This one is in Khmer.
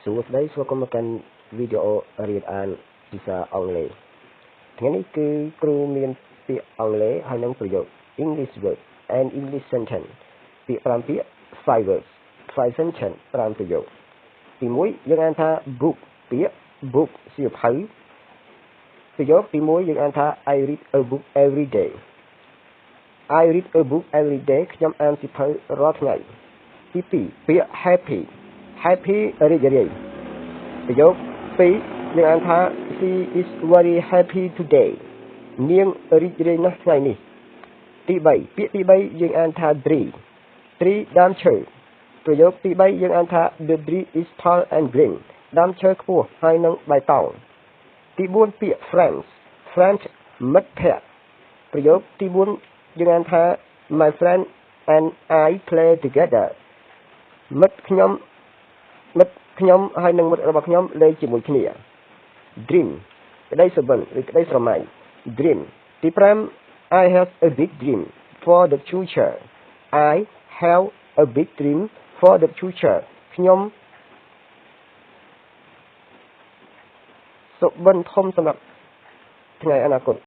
សួស្តីស្វាគមន៍មកកាន់វីដេអូរៀនអានភាសាអង់គ្លេសថ្ងៃនេះគឺគ្រូមានពាក្យអង់គ្លេសហើយនិងប្រយោគ English word and English sentence ពាក្យ5ពាក្យ 5 words 5 sentence 5ប្រយោគទី1យើងអានថា book ពាក្យ book សៀវភៅប្រយោគទី1យើងអានថា I read a book every day I read a book every day ខ្ញុំអានសៀវភៅរាល់ថ្ងៃទី2ពាក្យ happy happy រីករាយប្រយោគ2យើងអានថា she is very happy today នាងរីករាយណាស់ថ្ងៃនេះទី3ពាក្យទី3យើងអានថា tree ដើមឈើប្រយោគទី3យើងអានថា the tree is tall and green ដើមឈើខ្ពស់ហើយនិងបៃតងទី4ពាក្យ friends មិត្តភក្តិប្រយោគទី4យើងអានថា my friend and I play together មិត្តខ្ញុំហើយនិងមិត្តរបស់ខ្ញុំលេងជាមួយគ្នា dream ក្តីសុបិនឬក្តីស្រមៃ dream ទី5 I have a big dream for the future I have a big dream for the future ខ្ញុំសុបិនធំសម្រាប់ថ្ងៃអនាគត